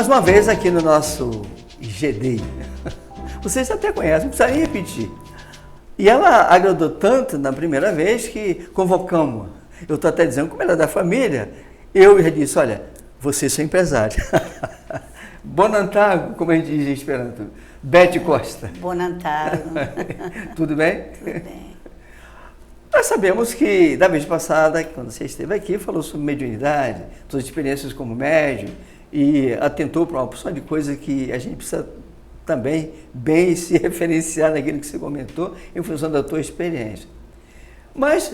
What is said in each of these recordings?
Mais uma vez aqui no nosso GD. Vocês até conhecem, não precisa nem repetir. E ela agradou tanto na primeira vez que convocamos. Eu estou até dizendo, como ela é da família, eu já disse, olha, você é seu empresário. Bonantago, como a gente diz em Esperanto. Bete Costa. Bonantago. Tudo bem? Tudo bem. Nós sabemos que, da vez passada, quando você esteve aqui, falou sobre mediunidade, suas experiências como médium, e atentou para uma porção de coisas que a gente precisa também bem se referenciar naquilo que você comentou, em função da tua experiência. Mas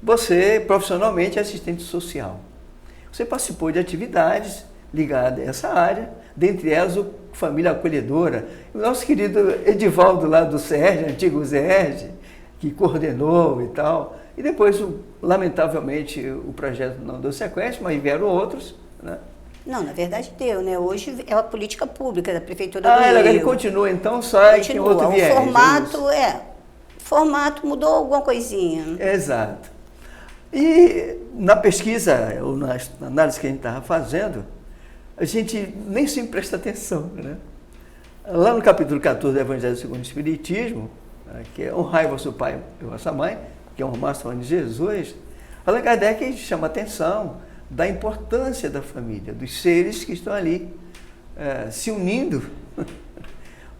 você, profissionalmente, é assistente social. Você participou de atividades ligadas a essa área, dentre elas o Família Acolhedora. O nosso querido Edivaldo lá do CERJ, antigo CERJ, que coordenou e tal. E depois, lamentavelmente, o projeto não deu sequência, mas vieram outros, né? Não, na verdade deu, né? Hoje é uma política pública da Prefeitura do Rio. Ele continua então, só que tem outro viés. O formato mudou alguma coisinha. Exato. E na pesquisa, ou na análise que a gente estava fazendo, a gente nem sempre presta atenção, né? Lá no capítulo 14 do Evangelho segundo o Espiritismo, que é honrai vosso pai e vossa mãe, que é um romance falando de Jesus, Allan Kardec chama a atenção da importância da família, dos seres que estão ali se unindo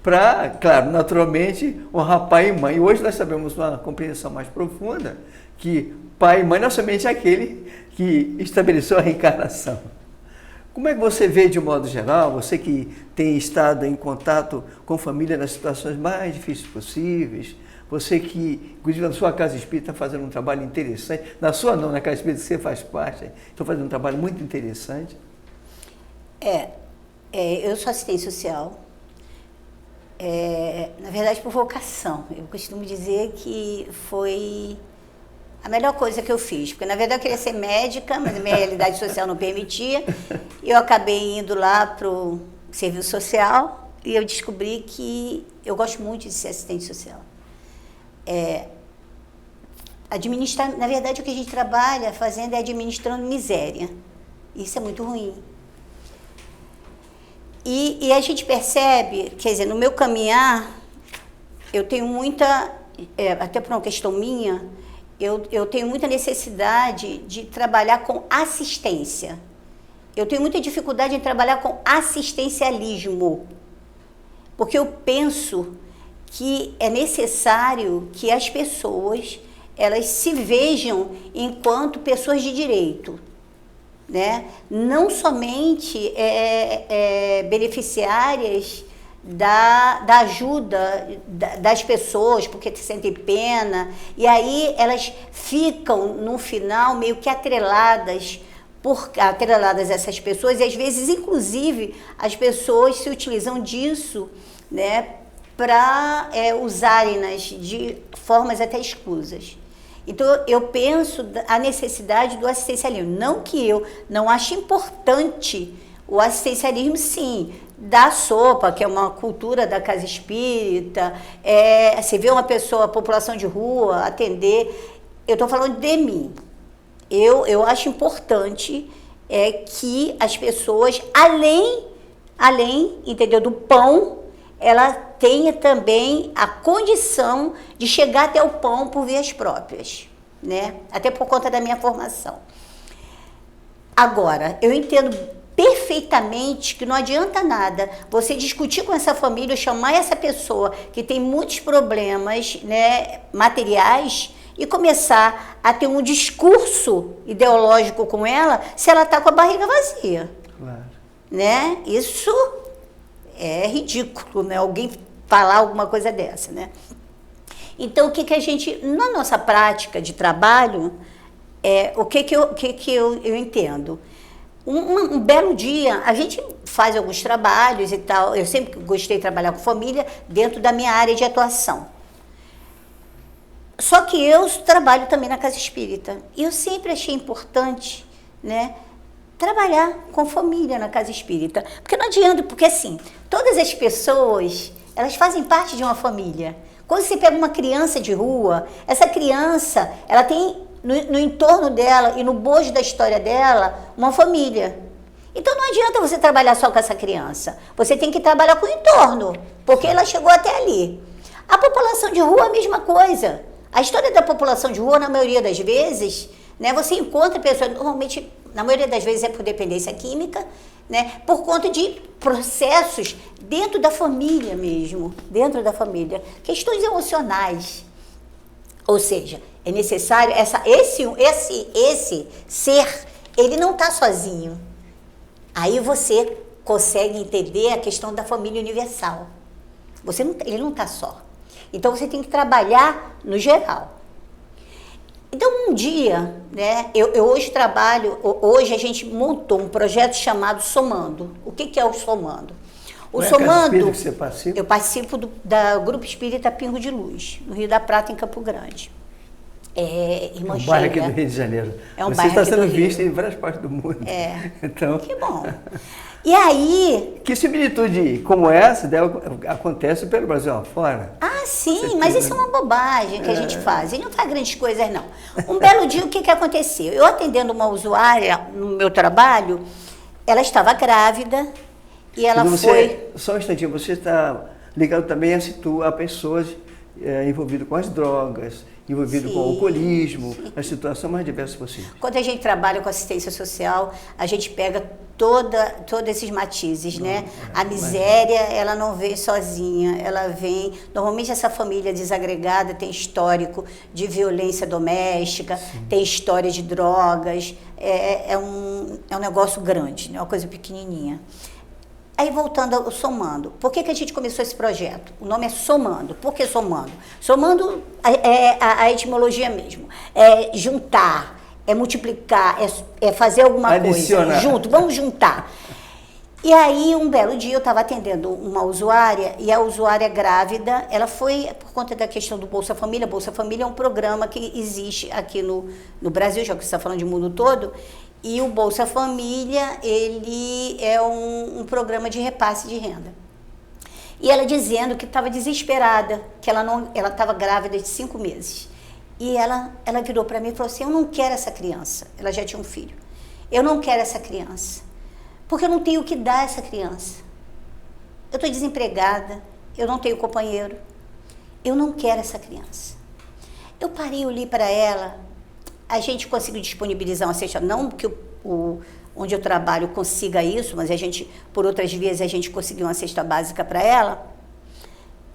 para, claro, naturalmente, honrar pai e mãe. E hoje nós sabemos uma compreensão mais profunda que pai e mãe não é somente aquele que estabeleceu a reencarnação. Como é que você vê de modo geral, você que tem estado em contato com família nas situações mais difíceis possíveis, você que, inclusive na sua casa espírita, está fazendo um trabalho interessante, na sua não, na casa espírita que você faz parte, estou fazendo um trabalho muito interessante. Eu sou assistente social, na verdade por vocação. Eu costumo dizer que foi a melhor coisa que eu fiz, porque na verdade eu queria ser médica, mas a minha realidade social não permitia, e eu acabei indo lá para o serviço social e eu descobri que eu gosto muito de ser assistente social. Administrar, na verdade o que a gente trabalha fazendo é administrando miséria, isso é muito ruim. E a gente percebe, quer dizer, no meu caminhar, eu tenho muita, até por uma questão minha, eu tenho muita necessidade de trabalhar com assistência. Eu tenho muita dificuldade em trabalhar com assistencialismo, porque eu penso que é necessário que as pessoas elas se vejam enquanto pessoas de direito, né? Não somente beneficiárias da ajuda das pessoas, porque sentem pena, e aí elas ficam, no final, meio que atreladas a essas pessoas, e às vezes, inclusive, as pessoas se utilizam disso, né, para usarem-nas de formas até escusas. Então, eu penso a necessidade do assistencialismo. Não que eu não ache importante o assistencialismo, sim, da sopa, que é uma cultura da casa espírita, você vê uma pessoa, a população de rua, atender. Eu estou falando de mim. Eu acho importante que as pessoas, além, entendeu, do pão, ela tenha também a condição de chegar até o pão por vias próprias, né? Até por conta da minha formação. Agora, eu entendo perfeitamente que não adianta nada você discutir com essa família, chamar essa pessoa que tem muitos problemas, né, materiais, e começar a ter um discurso ideológico com ela se ela está com a barriga vazia. Claro. Né? Isso é ridículo, né? Alguém falar alguma coisa dessa, né? Então, o que a gente, na nossa prática de trabalho, o que eu entendo? Um belo dia, a gente faz alguns trabalhos e tal, eu sempre gostei de trabalhar com família dentro da minha área de atuação. Só que eu trabalho também na casa espírita, e eu sempre achei importante, né, trabalhar com família na casa espírita, porque não adianta, porque assim, todas as pessoas, elas fazem parte de uma família. Quando você pega uma criança de rua, essa criança, ela tem no entorno dela e no bojo da história dela, uma família. Então não adianta você trabalhar só com essa criança. Você tem que trabalhar com o entorno, porque ela chegou até ali. A população de rua é a mesma coisa. A história da população de rua, na maioria das vezes, né, você encontra pessoas, normalmente, na maioria das vezes é por dependência química, né, por conta de processos dentro da família mesmo, dentro da família, questões emocionais. Ou seja, é necessário, esse ser, ele não está sozinho. Aí você consegue entender a questão da família universal. Ele não está só. Então você tem que trabalhar no geral. Então um dia, né, eu hoje hoje a gente montou um projeto chamado Somando. O que é o Somando? O Somando, que você participa? eu participo do Grupo Espírita Pingo de Luz, no Rio da Prata, em Campo Grande. Um bairro aqui do Rio de Janeiro. É um você bairro está aqui sendo do Rio. visto em várias partes do mundo. Então, Que bom. E aí... Que similitude como essa acontece pelo Brasil afora? Ah, sim, mas isso é uma bobagem que a gente faz. A gente não faz grandes coisas, não. Um belo dia, o que aconteceu? Eu atendendo uma usuária no meu trabalho, ela estava grávida e ela foi... Só um instantinho, você está ligado também a pessoas envolvidas com as drogas, envolvido com o alcoolismo, a situação mais diversa possível. Quando a gente trabalha com assistência social, a gente pega todos esses matizes, né? A miséria, ela não vem sozinha, ela vem... Normalmente essa família desagregada tem histórico de violência doméstica, tem história de drogas, é um negócio grande, não é uma coisa pequenininha. Aí, voltando ao Somando, por que a gente começou esse projeto? O nome é Somando. Por que Somando? Somando é a etimologia mesmo. É juntar, é multiplicar, é fazer alguma coisa. Junto, vamos juntar. E aí, um belo dia, eu estava atendendo uma usuária, e a usuária grávida, ela foi, por conta da questão do Bolsa Família. Bolsa Família é um programa que existe aqui no Brasil, já que você está falando de mundo todo. E o Bolsa Família, ele é um programa de repasse de renda. E ela dizendo que estava desesperada, que ela estava grávida de 5 meses. E ela virou para mim e falou assim, eu não quero essa criança. Ela já tinha um filho. Eu não quero essa criança, porque eu não tenho o que dar a essa criança. Eu estou desempregada, eu não tenho companheiro. Eu não quero essa criança. Eu parei, olhei para ela. A gente conseguiu disponibilizar uma cesta, não que onde eu trabalho consiga isso, mas a gente, por outras vias, a gente conseguiu uma cesta básica para ela.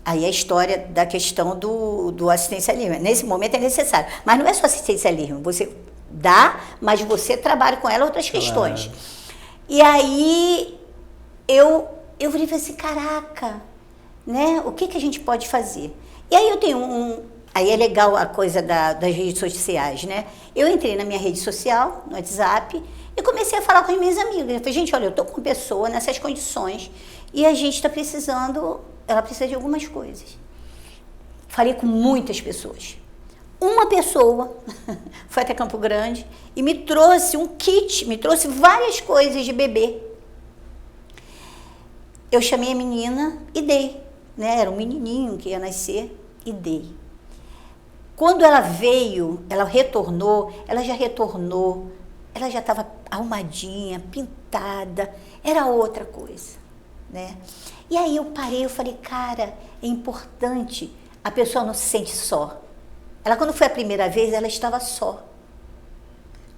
Aí a história da questão do assistencialismo. Nesse momento é necessário. Mas não é só assistencialismo, você dá, mas você trabalha com ela outras questões. E aí eu falei assim, caraca, né? O que a gente pode fazer? E aí eu tenho Aí é legal a coisa das redes sociais, né? Eu entrei na minha rede social, no WhatsApp, e comecei a falar com as minhas amigas. Eu falei, gente, olha, eu estou com uma pessoa nessas condições e a gente está precisando, ela precisa de algumas coisas. Falei com muitas pessoas. Uma pessoa foi até Campo Grande e me trouxe um kit, me trouxe várias coisas de bebê. Eu chamei a menina e dei, né? Era um menininho que ia nascer e dei. Quando ela veio, ela já estava arrumadinha, pintada, era outra coisa, né? E aí eu parei, eu falei, cara, é importante, a pessoa não se sente só. Ela, quando foi a primeira vez, ela estava só.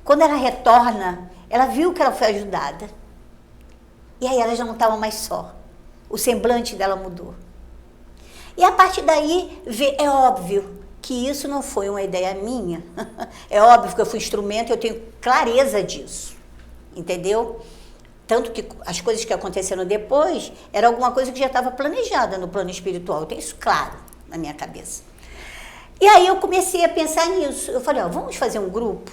Quando ela retorna, ela viu que ela foi ajudada. E aí ela já não estava mais só. O semblante dela mudou. E a partir daí, é óbvio que isso não foi uma ideia minha. É óbvio que eu fui instrumento, eu tenho clareza disso, entendeu? Tanto que as coisas que aconteceram depois, era alguma coisa que já estava planejada no plano espiritual, eu tenho isso claro na minha cabeça. E aí eu comecei a pensar nisso, eu falei, vamos fazer um grupo?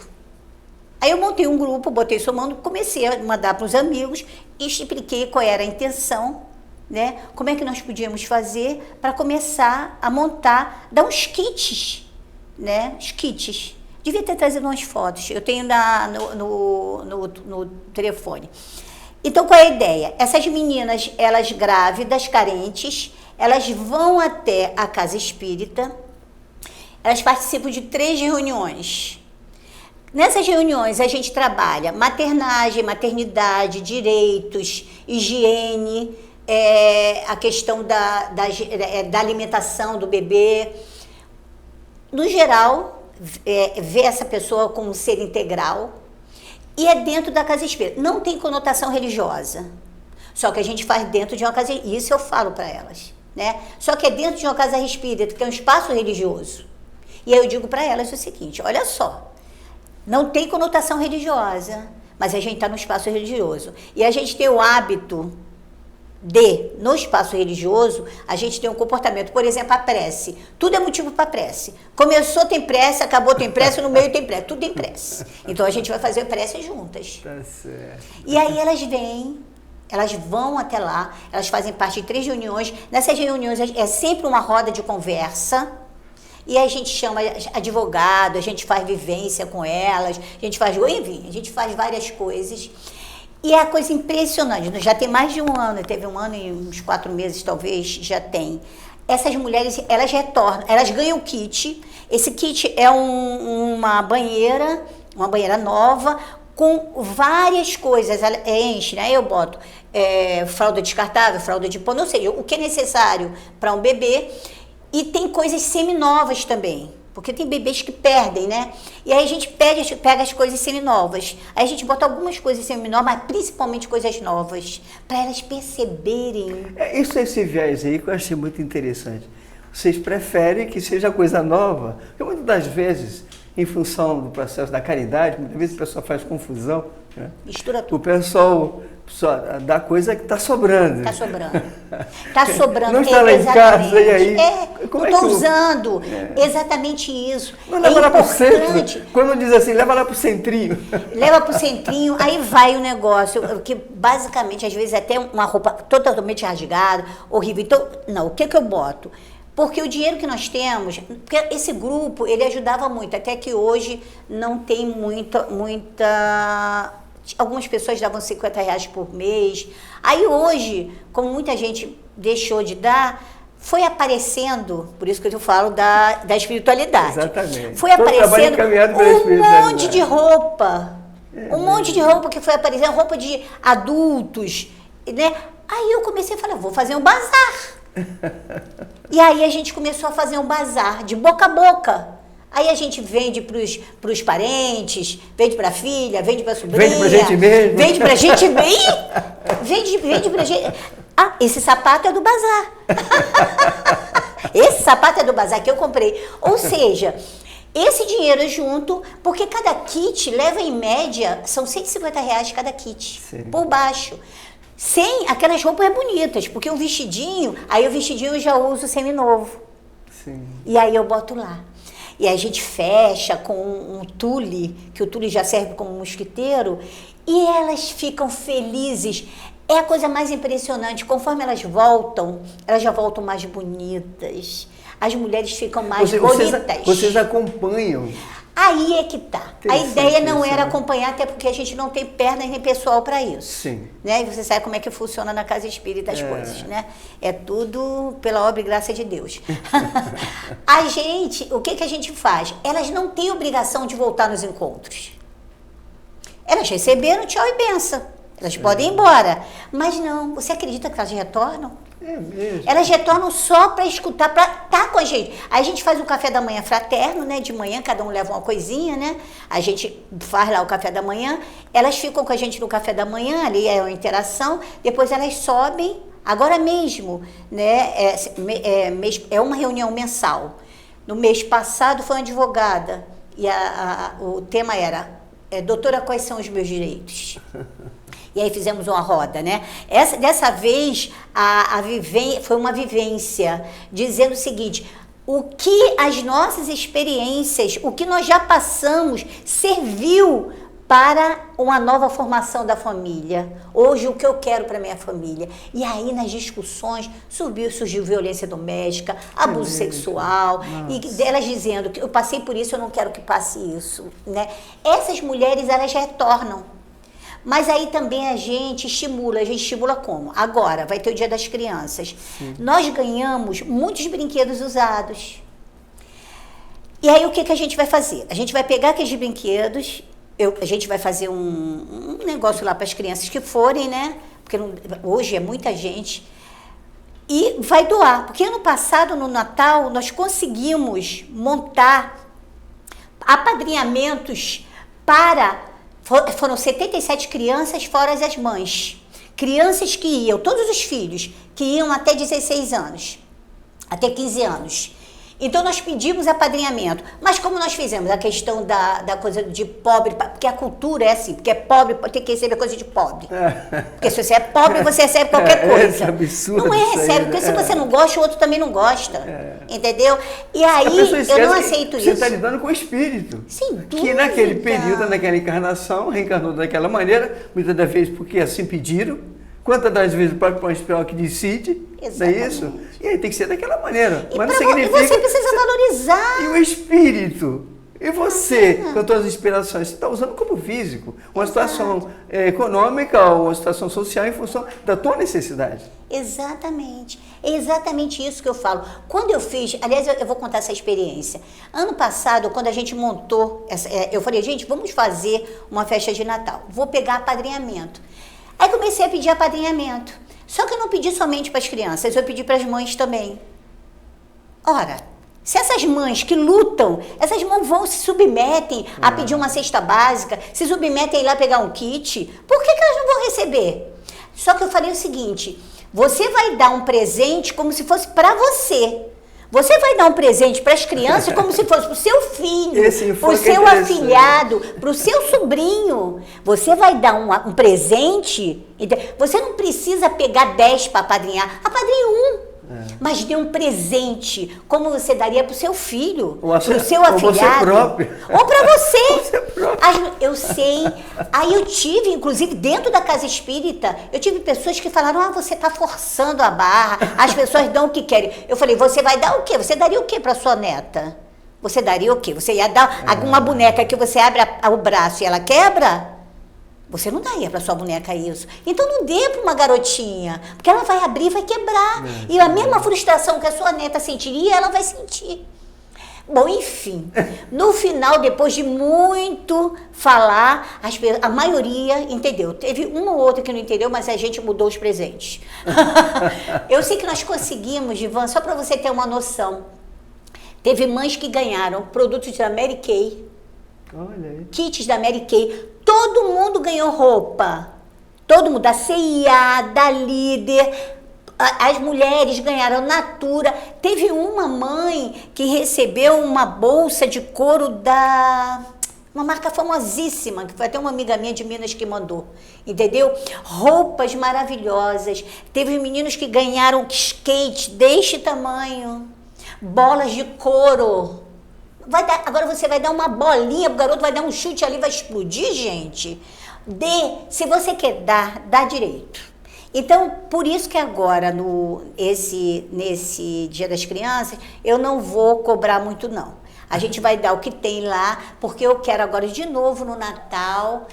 Aí eu montei um grupo, botei Somando, comecei a mandar para os amigos, e expliquei qual era a intenção, né? Como é que nós podíamos fazer para começar a montar, dar uns kits, né? Os kits. Devia ter trazido umas fotos, eu tenho no telefone. Então, qual é a ideia? Essas meninas, elas grávidas, carentes, elas vão até a casa espírita, elas participam de 3 reuniões. Nessas reuniões a gente trabalha maternagem, maternidade, direitos, higiene, a questão da alimentação do bebê. No geral, ver essa pessoa como um ser integral. E é dentro da casa espírita. Não tem conotação religiosa. Só que a gente faz dentro de uma casa... Isso eu falo para elas, né? Só que é dentro de uma casa espírita, que é um espaço religioso. E aí eu digo para elas o seguinte, olha só, não tem conotação religiosa, mas a gente está no espaço religioso. E a gente tem o hábito no espaço religioso, a gente tem um comportamento, por exemplo, a prece. Tudo é motivo para prece. Começou, tem prece, acabou, tem prece, no meio tem prece. Tudo tem prece. Então a gente vai fazer prece juntas. Tá certo. E aí elas vêm, elas vão até lá, elas fazem parte de 3 reuniões. Nessas reuniões é sempre uma roda de conversa. E aí a gente chama advogado, a gente faz vivência com elas, a gente faz várias coisas. E é a coisa impressionante, já tem mais de um ano, teve um ano e uns 4 meses talvez, já tem. Essas mulheres, elas retornam, elas ganham kit. Esse kit é uma banheira nova, com várias coisas, enche, né? Eu boto fralda descartável, fralda de pano, ou seja, o que é necessário para um bebê. E tem coisas seminovas também, porque tem bebês que perdem, né? E aí a gente pega as coisas seminovas. Aí a gente bota algumas coisas seminovas, mas principalmente coisas novas, para elas perceberem. Esse viés aí que eu achei muito interessante. Vocês preferem que seja coisa nova, porque muitas das vezes, em função do processo da caridade, muitas vezes o pessoal faz confusão, né? Mistura tudo. O pessoal só dá coisa que está sobrando. Está sobrando. Está sobrando. Não está lá em casa, e aí? Eu estou usando exatamente isso. Não leva lá para o centro. Quando diz assim, leva lá para o centrinho. Leva para o centrinho, aí vai o negócio, que basicamente, às vezes, até uma roupa totalmente rasgada, horrível. Então, não, o que eu boto? Porque o dinheiro que nós temos, porque esse grupo, ele ajudava muito, até que hoje não tem muita algumas pessoas davam R$50 por mês. Aí hoje, como muita gente deixou de dar, foi aparecendo, por isso que eu falo da espiritualidade. Exatamente. Foi aparecendo um monte de roupa. Um monte de roupa que foi aparecendo, roupa de adultos, né? Aí eu comecei a falar, vou fazer um bazar. E aí a gente começou a fazer um bazar de boca a boca. Aí a gente vende para os parentes, vende para a filha, vende para a sobrinha. Vende para a gente mesmo. Vende para a gente mesmo. Vende para a gente. Ah, esse sapato é do bazar. Esse sapato é do bazar que eu comprei. Ou seja, esse dinheiro junto, porque cada kit leva em média, são R$150 cada kit, sim, por baixo. Sem aquelas roupas bonitas, porque o vestidinho eu já uso seminovo. Sim. E aí eu boto lá. E aí a gente fecha com um tule, que o tule já serve como mosquiteiro, e elas ficam felizes. É a coisa mais impressionante, conforme elas já voltam mais bonitas. As mulheres ficam mais bonitas. Vocês acompanham. Aí é que tá. A ideia não era acompanhar, até porque a gente não tem pernas nem pessoal para isso. Sim. Né? E você sabe como é que funciona na casa espírita as coisas, né? É tudo pela obra e graça de Deus. A gente, o que a gente faz? Elas não têm obrigação de voltar nos encontros. Elas receberam, tchau e benção. Elas podem ir embora. Mas não, você acredita que elas retornam? É mesmo. Elas retornam só para escutar, para estar com a gente. Aí a gente faz um café da manhã fraterno, né? De manhã, cada um leva uma coisinha, né? A gente faz lá o café da manhã. Elas ficam com a gente no café da manhã, ali é uma interação. Depois elas sobem, agora mesmo, né? É uma reunião mensal. No mês passado foi uma advogada. E o tema era, doutora, quais são os meus direitos? E aí fizemos uma roda, né? Dessa vez, foi uma vivência, dizendo o seguinte, o que as nossas experiências, o que nós já passamos, serviu para uma nova formação da família. Hoje, o que eu quero para minha família. E aí, nas discussões, surgiu violência doméstica, abuso sexual, e elas dizendo que eu passei por isso, eu não quero que passe isso, né? Essas mulheres, elas retornam. Mas aí também a gente estimula como? Agora, vai ter o Dia das Crianças. Sim. Nós ganhamos muitos brinquedos usados. E aí o que a gente vai fazer? A gente vai pegar aqueles brinquedos, a gente vai fazer um negócio lá para as crianças que forem, né? Porque hoje é muita gente. E vai doar. Porque ano passado, no Natal, nós conseguimos montar apadrinhamentos foram 77 crianças, fora as mães. Crianças que iam, todos os filhos, que iam até 16 anos, até 15 anos. Então, nós pedimos apadrinhamento. Mas como nós fizemos a questão da coisa de pobre, porque a cultura é assim, porque é pobre, tem que receber coisa de pobre. Porque se você é pobre, você recebe qualquer coisa. É absurdo. Não é, recebe, porque se você não gosta, o outro também não gosta. Entendeu? E aí, eu não aceito isso. Você está lidando com o espírito. Sem dúvida. Que naquele período, naquela encarnação, reencarnou daquela maneira, muitas das vezes porque assim pediram. Quantas das vezes o próprio plano espiritual que decide, não é isso? E aí tem que ser daquela maneira. Mas não significa... E você precisa valorizar. E o espírito? E você, com todas as inspirações, você está usando como físico, uma situação econômica ou uma situação social em função da tua necessidade. Exatamente. É exatamente isso que eu falo. Quando eu fiz, aliás, eu vou contar essa experiência. Ano passado, quando a gente montou, eu falei, gente, vamos fazer uma festa de Natal. Vou pegar apadrinhamento. Aí comecei a pedir apadrinhamento. Só que eu não pedi somente para as crianças, eu pedi para as mães também. Ora, se essas mães que lutam, essas mães se submetem a pedir uma cesta básica, se submetem a ir lá pegar um kit, por que elas não vão receber? Só que eu falei o seguinte, você vai dar um presente como se fosse para você. Você vai dar um presente para as crianças como se fosse para o seu filho, para o seu afilhado, para o seu sobrinho. Você vai dar um presente, você não precisa pegar 10 para apadrinhar, apadrinhe um. Mas dê um presente, como você daria para o seu filho, para o seu afilhado. Ou você próprio. Ou para você. Você próprio. Eu sei. Aí eu tive, inclusive, dentro da casa espírita, eu tive pessoas que falaram, você está forçando a barra, as pessoas dão o que querem. Eu falei, você vai dar o quê? Você daria o quê para sua neta? Você daria o quê? Você ia dar uma boneca que você abre o braço e ela quebra? Você não daria para sua boneca isso. Então não dê para uma garotinha, porque ela vai abrir e vai quebrar. E a mesma frustração que a sua neta sentiria, ela vai sentir. Bom, enfim, no final, depois de muito falar, a maioria entendeu. Teve uma ou outra que não entendeu, mas a gente mudou os presentes. Eu sei que nós conseguimos, Ivan, só para você ter uma noção, teve mães que ganharam produtos da Mary Kay, kits da Mary Kay, todo mundo ganhou roupa, todo mundo, da CIA, da Líder, as mulheres ganharam Natura. Teve uma mãe que recebeu uma bolsa de couro uma marca famosíssima, que foi até uma amiga minha de Minas que mandou, entendeu? Roupas maravilhosas. Teve meninos que ganharam skate deste tamanho, bolas de couro. Agora você vai dar uma bolinha, o garoto vai dar um chute ali, vai explodir, gente. Se você quer dar, dá direito. Então, por isso que agora, nesse Dia das Crianças, eu não vou cobrar muito, não. A gente vai dar o que tem lá, porque eu quero agora de novo no Natal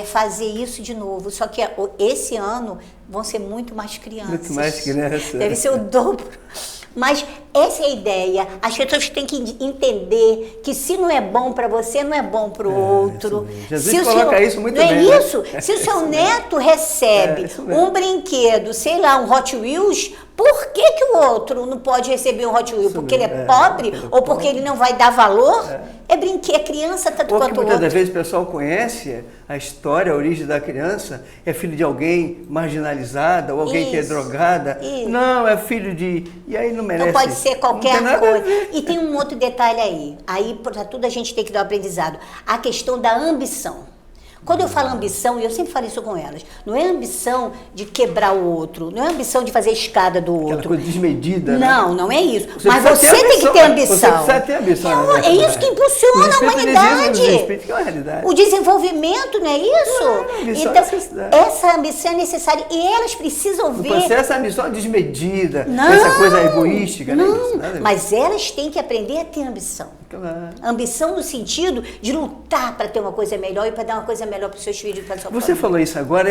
fazer isso de novo. Só que esse ano vão ser muito mais crianças. Muito mais crianças. Deve ser o dobro. Mas essa é a ideia. As pessoas têm que entender que se não é bom para você, não é bom para o outro. Jesus coloca isso muito bem. Não é isso? Se o seu neto recebe um brinquedo, sei lá, um Hot Wheels, por que o outro não pode receber um Hot Wheels? Porque ele é pobre ou porque ele não vai dar valor? É brinquedo, é criança tanto quanto o outro. Muitas das vezes o pessoal conhece a história, a origem da criança, é filho de alguém marginalizada ou alguém que é drogada. Não, é filho de... E aí não merece. Não pode ser qualquer coisa. E tem um outro detalhe aí. Aí, para tudo a gente tem que dar um aprendizado. A questão da ambição. Quando eu falo ambição, e eu sempre falo isso com elas, não é ambição de quebrar o outro, não é ambição de fazer a escada do outro. Aquela coisa desmedida, Não, não é isso. Você Mas você tem que ter ambição. Você precisa ter ambição. É isso que impulsiona a humanidade. Que é a realidade. O desenvolvimento, não é isso? Então, essa ambição é necessária e elas precisam ver... Essa ambição é desmedida, essa coisa egoística. Não, mas elas têm que aprender a ter ambição. Ambição no sentido de lutar para ter uma coisa melhor e para dar uma coisa melhor melhor para os seus filhos e para a sua família. Você falou isso agora,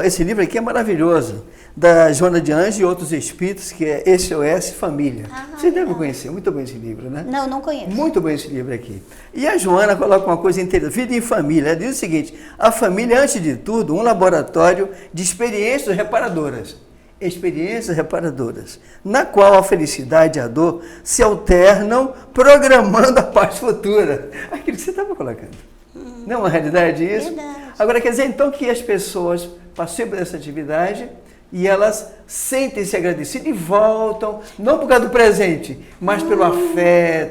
esse livro aqui é maravilhoso, da Joana de Anjos e Outros Espíritos, que é SOS Família. Vocês devem conhecer, muito bom esse livro, né? Não conheço. Muito bom esse livro aqui. E a Joana coloca uma coisa interessante, Vida em Família. Ela diz o seguinte: a família, antes de tudo, um laboratório de experiências reparadoras. Experiências reparadoras, na qual a felicidade e a dor se alternam, programando a paz futura. Aquilo que você estava colocando. Não é uma realidade isso? Verdade. Agora, quer dizer, então, que as pessoas participam dessa atividade e elas sentem-se agradecidas e voltam, não por causa do presente, mas pelo afeto,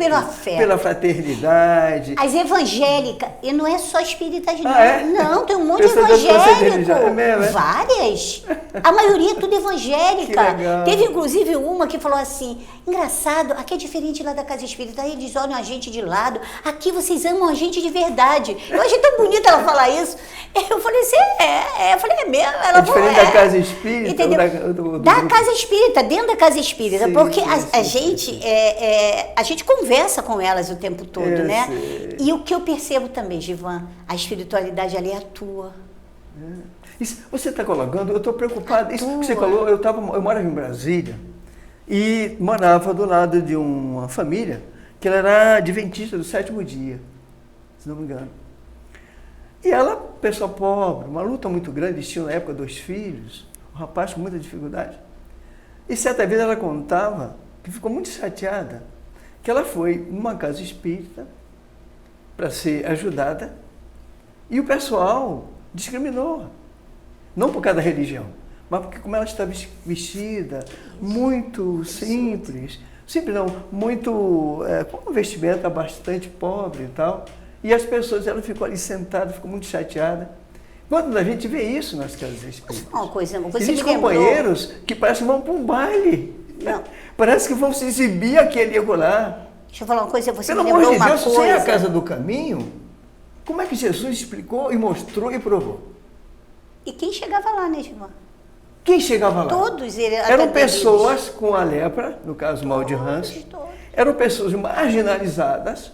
pela fraternidade. As evangélicas, e não é só espíritas, não. É? Não, tem um monte de Pessoas evangélico. é mesmo, é? Várias. A maioria é tudo evangélica. Que legal. Teve inclusive uma que falou assim: engraçado, aqui é diferente lá da casa espírita, aí eles olham a gente de lado, aqui vocês amam a gente de verdade. Eu achei tão bonita ela falar isso. Eu falei assim, eu falei, é mesmo? Ela É diferente da casa espírita? Entendeu? Da casa espírita, dentro da casa espírita, Sim, porque sim, a gente conversa com elas o tempo todo, né? Sei. E o que eu percebo também, Givan, a espiritualidade ali atua. Isso, você está colocando, eu estou preocupado. Isso que você falou, eu morava em Brasília e morava do lado de uma família que ela era adventista do 7º dia, se não me engano. E ela, pessoa pobre, uma luta muito grande, eles tinham na época 2 filhos, um rapaz com muita dificuldade. E certa vez ela contava que ficou muito chateada, que ela foi numa casa espírita para ser ajudada e o pessoal discriminou. Não por causa da religião, mas porque como ela estava vestida, muito simples, muito, com um vestimenta bastante pobre e tal, e as pessoas, ela ficou ali sentada, ficou muito chateada. Quando a gente vê isso nas casas espíritas. Uma coisa, você existem me lembrou... companheiros que parecem que vão para um baile. Não. Parece que vão se exibir aquele lá. Deixa eu falar uma coisa, você Pelo me amor lembrou de uma Deus, coisa... sem a casa do caminho, como é que Jesus explicou e mostrou e provou? E quem chegava lá, né, Givan? Quem chegava lá? Todos eram pessoas com a lepra, no caso mal de Hansen, eram pessoas marginalizadas,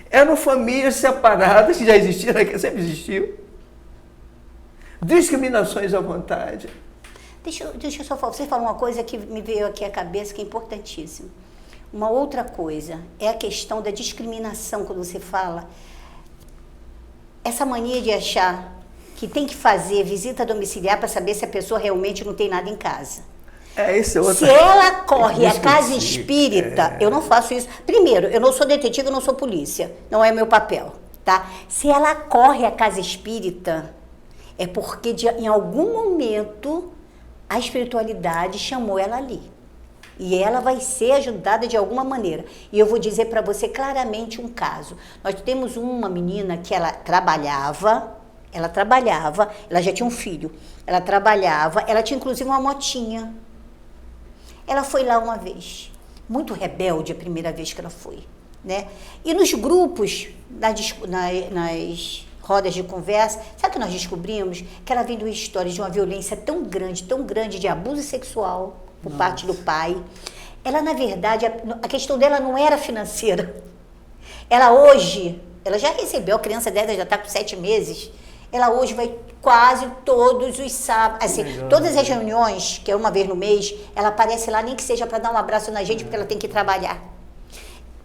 eram famílias separadas, que já existiam, que sempre existiu, discriminações à vontade. Deixa eu só falar, você falou uma coisa que me veio aqui à cabeça, que é importantíssima. Uma outra coisa é a questão da discriminação, quando você fala. Essa mania de achar que tem que fazer visita domiciliar para saber se a pessoa realmente não tem nada em casa. Esse é outro. Se ela corre a casa espírita, eu não faço isso. Primeiro, eu não sou detetive, eu não sou polícia. Não é meu papel, tá? Se ela corre a casa espírita, é porque em algum momento a espiritualidade chamou ela ali. E ela vai ser ajudada de alguma maneira. E eu vou dizer para você claramente um caso. Nós temos uma menina que ela trabalhava, ela já tinha um filho, ela trabalhava, ela tinha inclusive uma motinha. Ela foi lá uma vez, muito rebelde a primeira vez que ela foi, né? E nos grupos, nas rodas de conversa, sabe o que nós descobrimos? Que ela vem de uma história de uma violência tão grande de abuso sexual por parte do pai. Ela, na verdade, a questão dela não era financeira. Ela hoje, ela já recebeu, a criança dela já está com 7 meses, ela hoje vai quase todos os sábados, assim, todas as reuniões, que é uma vez no mês, ela aparece lá, nem que seja para dar um abraço na gente, porque ela tem que trabalhar.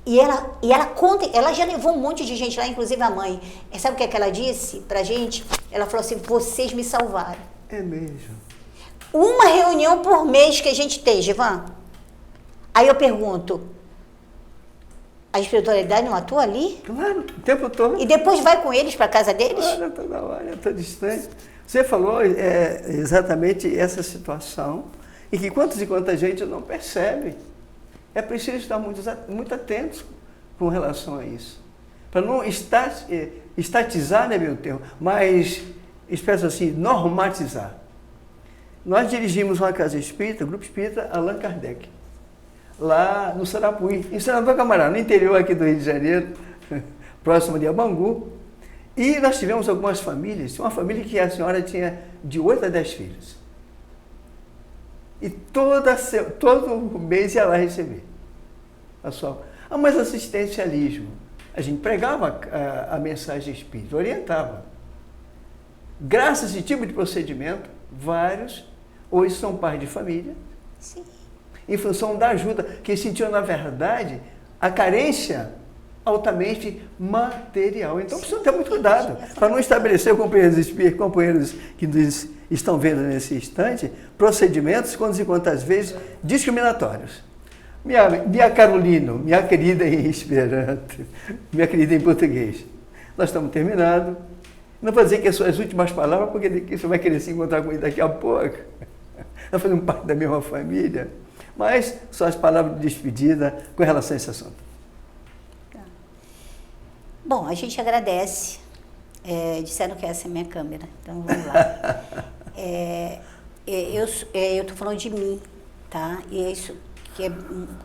E ela conta, ela já levou um monte de gente lá, inclusive a mãe. E sabe o que é que ela disse pra gente? Ela falou assim, vocês me salvaram. É mesmo. Uma reunião por mês que a gente tem, Givan. Aí eu pergunto, a espiritualidade não atua ali? Claro, o tempo todo. E depois vai com eles para casa deles? Olha, toda hora, toda distante. Você falou exatamente essa situação e que quantas e quantas gente não percebe. É preciso estar muito atentos com relação a isso. Para não estatizar, né, meu termo, mas, espécie assim, normatizar. Nós dirigimos uma casa espírita, grupo espírita Allan Kardec, lá no Sarapuí, em Senador Camarão, no interior aqui do Rio de Janeiro, próximo de Abangu. E nós tivemos algumas famílias, uma família que a senhora tinha de 8 a 10 filhos. E todo mês ia lá receber. Mas assistencialismo. A gente pregava a mensagem espírita, orientava. graças a esse tipo de procedimento, vários hoje são pais de família, Sim. em função da ajuda, que sentiam, na verdade, a carência altamente material. Então, precisa ter muito cuidado para não estabelecer, companheiros que nos estão vendo nesse instante, procedimentos, quantas e quantas vezes, discriminatórios. Minha Carolina, minha querida em Esperanto, minha querida em português, nós estamos terminando. Não vou dizer que são as últimas palavras, porque você vai querer se encontrar comigo daqui a pouco. Nós fazemos parte da mesma família. Mas só as palavras de despedida com relação a esse assunto. Tá. Bom, a gente agradece. Disseram que essa é a minha câmera, então vamos lá. Eu estou falando de mim, tá? E é isso que é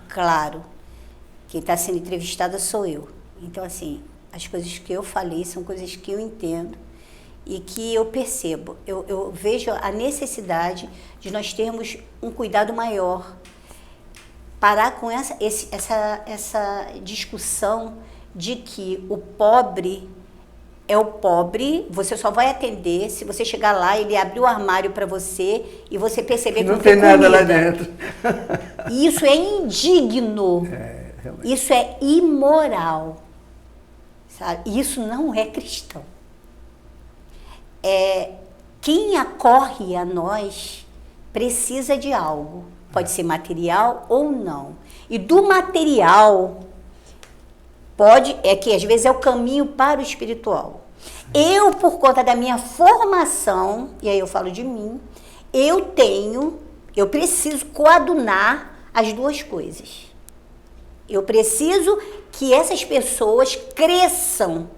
claro. Quem está sendo entrevistada sou eu. Então, assim, as coisas que eu falei são coisas que eu entendo e que eu percebo. Eu vejo a necessidade de nós termos um cuidado maior, parar com essa discussão de que o pobre é o pobre, você só vai atender se você chegar lá, ele abrir o armário para você e você perceber que não tem nada comida lá dentro. E isso é indigno, isso é imoral, sabe? Isso não é cristão. Quem acorre a nós precisa de algo, pode ser material ou não. E do material, que às vezes é o caminho para o espiritual. Eu, por conta da minha formação, e aí eu falo de mim, eu preciso coadunar as duas coisas. Eu preciso que essas pessoas cresçam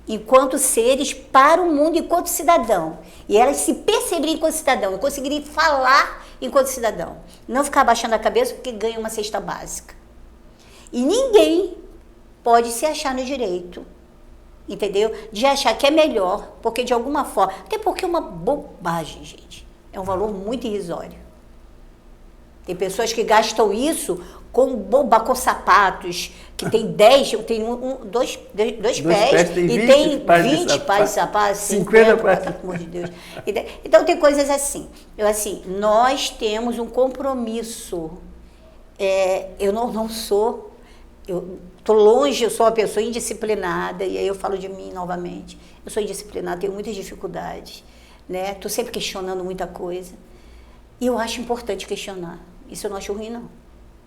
enquanto seres para o mundo, enquanto cidadão. E elas se perceberem enquanto cidadão, e conseguirem falar enquanto cidadão. Não ficar abaixando a cabeça porque ganha uma cesta básica. E ninguém pode se achar no direito, entendeu? De achar que é melhor, porque de alguma forma... Até porque é uma bobagem, gente. É um valor muito irrisório. Tem pessoas que gastam isso com sapatos, que tem 10, tem dois pés, e tem 20 pares de sapatos, 50 pares, pelo amor de Deus. Então tem coisas assim. Nós temos um compromisso. Eu não sou... Eu estou longe, eu sou uma pessoa indisciplinada, e aí eu falo de mim novamente. Eu sou indisciplinada, tenho muitas dificuldades, né? Estou sempre questionando muita coisa. E eu acho importante questionar. Isso eu não acho ruim, não.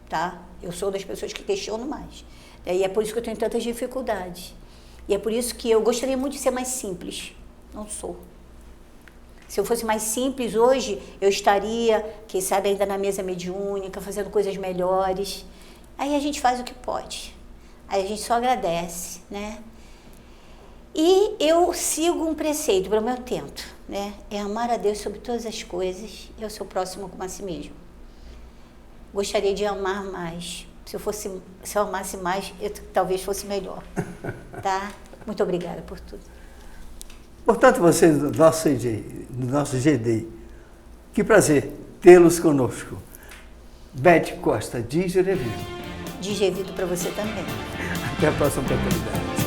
Tá? Eu sou das pessoas que questionam mais. E é por isso que eu tenho tantas dificuldades. E é por isso que eu gostaria muito de ser mais simples. Não sou. Se eu fosse mais simples hoje, eu estaria, quem sabe, ainda na mesa mediúnica, fazendo coisas melhores. Aí a gente faz o que pode. Aí a gente só agradece, né? E eu sigo um preceito, pelo meu tento, né? É amar a Deus sobre todas as coisas e ao seu próximo como a si mesmo. Gostaria de amar mais. Se eu amasse mais, eu talvez fosse melhor, tá? Muito obrigada por tudo. Portanto, vocês do nosso GD, que prazer tê-los conosco. Beth Costa, de Gerevido. De Gerevido para você também. Até a próxima oportunidade.